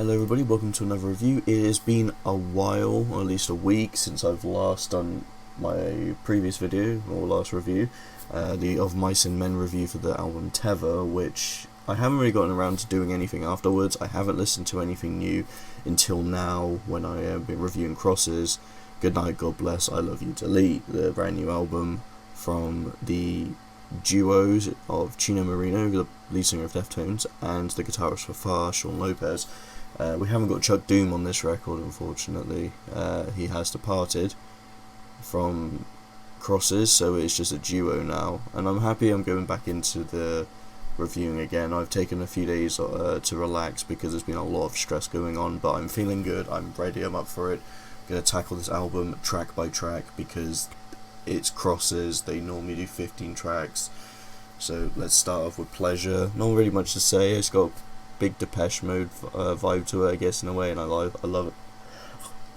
Hello everybody, welcome to another review. It has been a while, or at least a week, since I've last done my previous video, or last review, the Of Mice and Men review for the album Tether, which I haven't really gotten around to doing anything afterwards. I haven't listened to anything new until now, when I have been reviewing Crosses, Goodnight, God Bless, I Love You, Delete, the brand new album from the duos of Chino Marino, the lead singer of Deftones, and the guitarist for Far, Sean Lopez. We haven't got Chuck Doom on this record, unfortunately. He has departed from Crosses, so it's just a duo now. And I'm happy I'm going back into the reviewing again. I've taken a few days to relax because there's been a lot of stress going on, but I'm feeling good, I'm ready, I'm up for it. I'm going to tackle this album track by track because it's Crosses, they normally do 15 tracks. So let's start off with Pleasure. Not really much to say, it's got big Depeche Mode vibe to it, I guess, in a way, and I love it.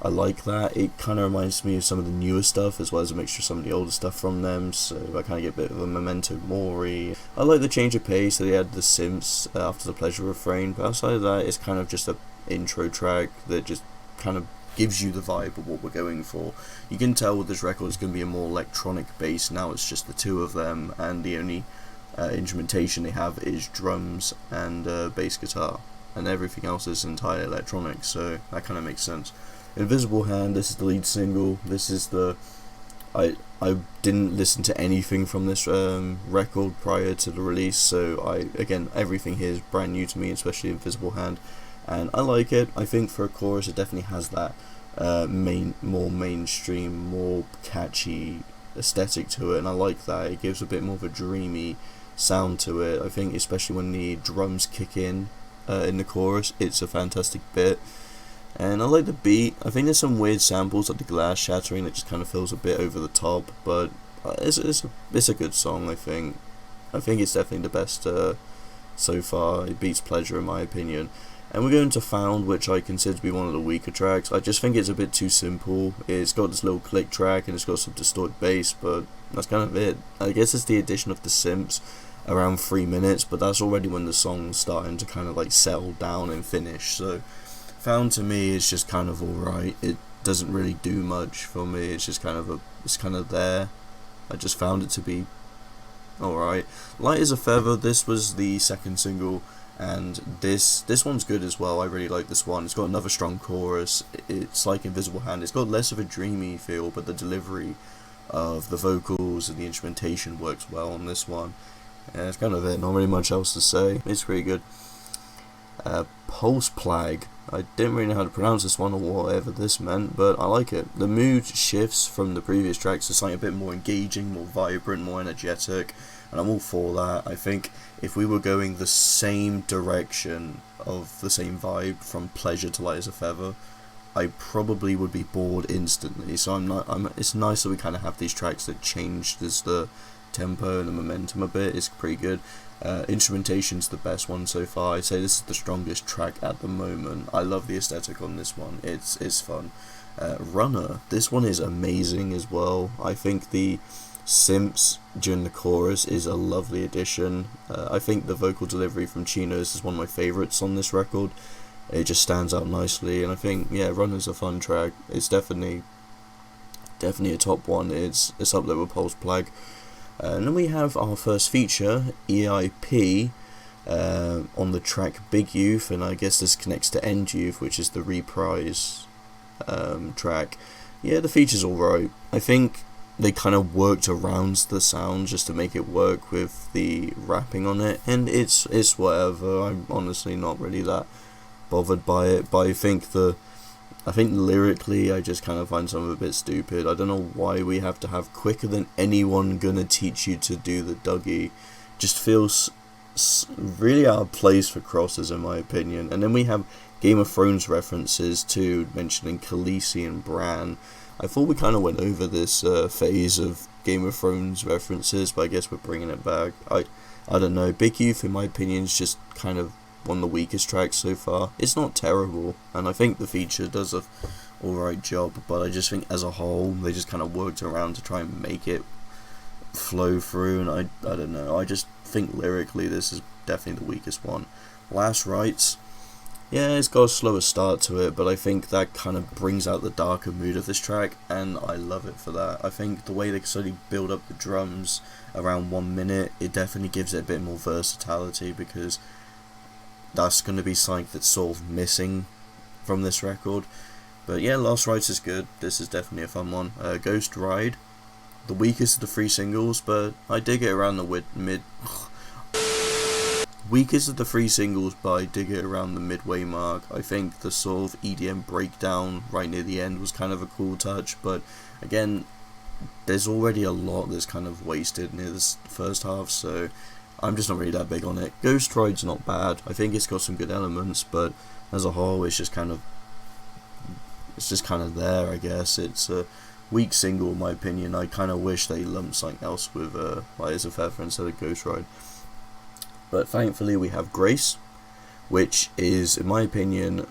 I like that. It kind of reminds me of some of the newer stuff, as well as a mixture of some of the older stuff from them, so I kind of get a bit of a Memento Mori. I like the change of pace, so they had the synths after the Pleasure refrain, but outside of that, it's kind of just an intro track that just kind of gives you the vibe of what we're going for. You can tell with this record it's going to be a more electronic bass. Now it's just the two of them, and the only instrumentation they have is drums and bass guitar, and everything else is entirely electronic, so that kind of makes sense. Invisible Hand, this is the lead single. This is the I didn't listen to anything from this record prior to the release, so again everything here is brand new to me, especially Invisible Hand, and I like it. I think for a chorus it definitely has that more mainstream, more catchy aesthetic to it, and I like that. It gives a bit more of a dreamy sound to it. I think especially when the drums kick in the chorus, it's a fantastic bit, and I like the beat. I think there's some weird samples like the glass shattering that just kind of feels a bit over the top, but it's a good song. I think it's definitely the best so far. It beats Pleasure in my opinion. And we're going to Found, which I consider to be one of the weaker tracks. I just think it's a bit too simple. It's got this little click track and it's got some distorted bass, but that's kind of it. I guess it's the addition of the synths around 3 minutes, but that's already when the song's starting to kind of like settle down and finish. So Found to me is just kind of alright. It doesn't really do much for me. It's just kind of there. I just found it to be alright. Light as a Feather, this was the second single, and this one's good as well. I really like this one. It's got another strong chorus. It's like Invisible Hand. It's got less of a dreamy feel, but the delivery of the vocals and the instrumentation works well on this one. And that's kind of it. Not really much else to say. It's pretty good. Pulse Plague. I didn't really know how to pronounce this one or whatever this meant, but I like it. The mood shifts from the previous tracks to something a bit more engaging, more vibrant, more energetic, and I'm all for that. I think if we were going the same direction of the same vibe from Pleasure to Light as a Feather, I probably would be bored instantly. So it's nice that we kind of have these tracks that change the tempo and the momentum a bit. It's pretty good. Instrumentation's the best one so far. I'd say this is the strongest track at the moment. I love the aesthetic on this one. It's fun. Runner, this one is amazing as well. I think the synths during the chorus is a lovely addition. I think the vocal delivery from Chino's is one of my favourites on this record. It just stands out nicely, and I think Runner's a fun track. It's definitely a top one. It's up there with Pulse Plague. And then we have our first feature, EIP, on the track Big Youth, and I guess this connects to End Youth, which is the reprise track. Yeah, the feature's alright. I think they kind of worked around the sound just to make it work with the rapping on it, and it's whatever. I'm honestly not really that bothered by it, but I think lyrically I just kind of find some of it a bit stupid. I don't know why we have to have quicker than anyone gonna teach you to do the Dougie. Just feels really out of place for Crosses in my opinion. And then we have Game of Thrones references too, mentioning Khaleesi and Bran. I thought we kind of went over this phase of Game of Thrones references, but I guess we're bringing it back. I don't know. Big Youth in my opinion is just kind of one of the weakest tracks so far. It's not terrible, and I think the feature does a alright job, but I just think as a whole they just kind of worked around to try and make it flow through, and I don't know. I just think lyrically this is definitely the weakest one. Last Rites, Yeah, it's got a slower start to it, but I think that kind of brings out the darker mood of this track, and I love it for that. I think the way they slowly build up the drums around 1 minute, it definitely gives it a bit more versatility, because that's going to be something that's sort of missing from this record. But yeah, Last Rides is good. This is definitely a fun one. Ghost Ride, the weakest of the three singles, but I dig it around the weakest of the three singles, but I dig it around the midway mark. I think the sort of EDM breakdown right near the end was kind of a cool touch, but again, there's already a lot that's kind of wasted near this first half, so I'm just not really that big on it. Ghost Ride's not bad. I think it's got some good elements, but as a whole, it's just kind of there, I guess. It's a weak single, in my opinion. I kind of wish they lumped something else with Light as a Feather instead of Ghost Ride. But thankfully we have Grace, which is, in my opinion,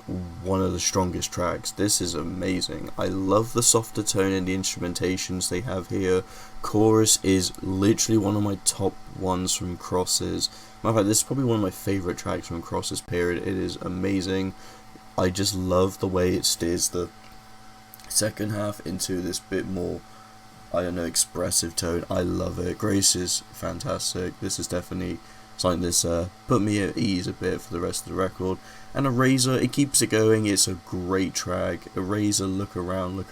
one of the strongest tracks. This is amazing. I love the softer tone and the instrumentations they have here. Chorus is literally one of my top ones from Crosses. Matter of fact, this is probably one of my favourite tracks from Crosses, period. It is amazing. I just love the way it steers the second half into this bit more, I don't know, expressive tone. I love it. Grace is fantastic. This is definitely something that's put me at ease a bit for the rest of the record. And Eraser, it keeps it going. It's a great track. Eraser, look around,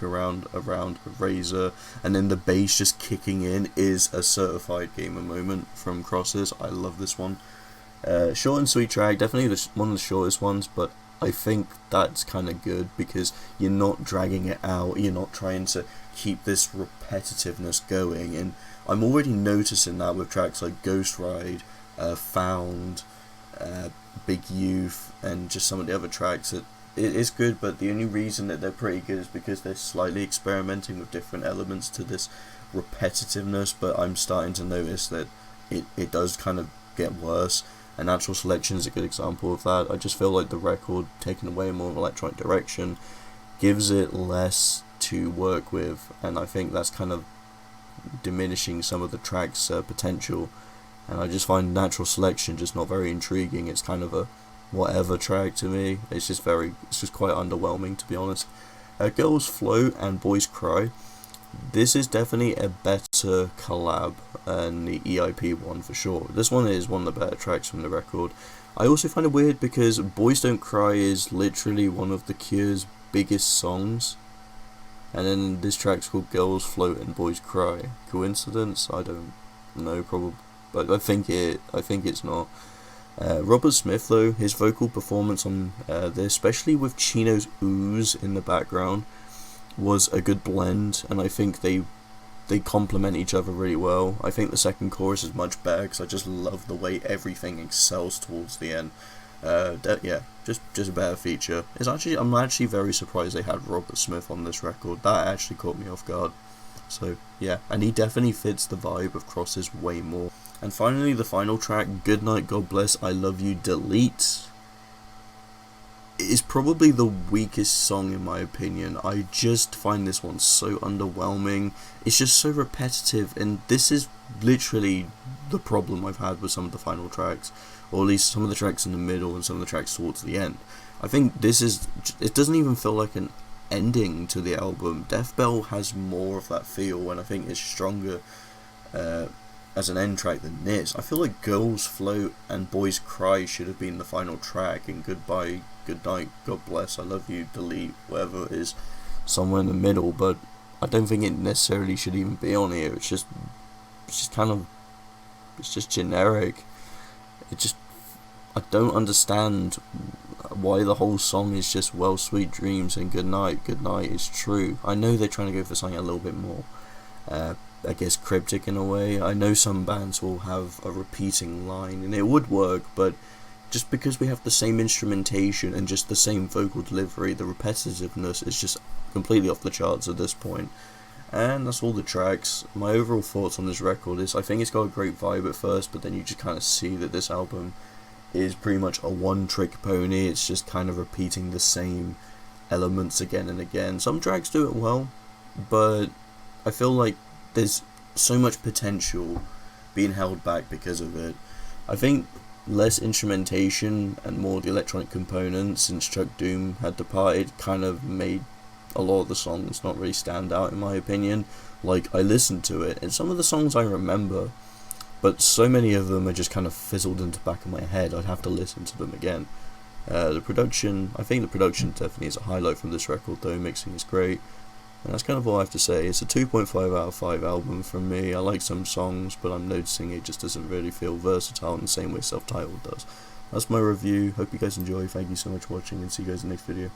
Eraser, and then the bass just kicking in is a certified gamer moment from Crosses. I love this one. Short and sweet track, definitely one of the shortest ones, but I think that's kind of good because you're not dragging it out, you're not trying to keep this repetitiveness going, and I'm already noticing that with tracks like Ghost Ride, Found, Big Youth, and just some of the other tracks. That it is good, but the only reason that they're pretty good is because they're slightly experimenting with different elements to this repetitiveness, but I'm starting to notice that it does kind of get worse. And Natural Selection is a good example of that. I just feel like the record, taking away more of an electronic direction, gives it less to work with, and I think that's kind of diminishing some of the track's potential. And I just find Natural Selection just not very intriguing. It's kind of a whatever track to me. It's just quite underwhelming, to be honest. Girls Float and Boys Cry. This is definitely a better collab than the EIP one for sure. This one is one of the better tracks from the record. I also find it weird because Boys Don't Cry is literally one of The Cure's biggest songs, and then this track's called Girls Float and Boys Cry. Coincidence? I don't know, probably, but I think it's not. Robert Smith, though, his vocal performance on this, especially with Chino's ooze in the background, was a good blend, and I think they complement each other really well. I think the second chorus is much better because I just love the way everything excels towards the end. Just a better feature. I'm actually very surprised they had Robert Smith on this record. That actually caught me off guard. So yeah, and he definitely fits the vibe of Crosses way more. And finally, the final track, Goodnight, God Bless, I Love You, Delete, is probably the weakest song in my opinion. I just find this one so underwhelming. It's just so repetitive, and this is literally the problem I've had with some of the final tracks, or at least some of the tracks in the middle and some of the tracks towards the end. I think it doesn't even feel like an ending to the album. Death Bell has more of that feel, and I think it's stronger as an end track than this. I feel like Girls Float and Boys Cry should have been the final track, and Goodbye, Goodnight, God Bless, I Love You, Delete, whatever it is, somewhere in the middle, but I don't think it necessarily should even be on here. It's just generic. I don't understand why the whole song is just well, sweet dreams and good night is true. I know they're trying to go for something a little bit more I guess cryptic in a way. I know some bands will have a repeating line and it would work, but just because we have the same instrumentation and just the same vocal delivery, the repetitiveness is just completely off the charts at this point. And that's all the tracks. My overall thoughts on this record is I think it's got a great vibe at first, but then you just kind of see that this album is pretty much a one-trick pony. It's just kind of repeating the same elements again and again. Some tracks do it well, but I feel like there's so much potential being held back because of it. I think less instrumentation and more the electronic components since Chuck Doom had departed kind of made a lot of the songs not really stand out in my opinion. Like, I listened to it, and some of the songs I remember, but so many of them are just kind of fizzled into the back of my head, I'd have to listen to them again. The production, I think the production definitely is a highlight from this record though, mixing is great, and that's kind of all I have to say. It's a 2.5 out of 5 album from me. I like some songs, but I'm noticing it just doesn't really feel versatile in the same way Self-Titled does. That's my review, hope you guys enjoy, thank you so much for watching, and see you guys in the next video.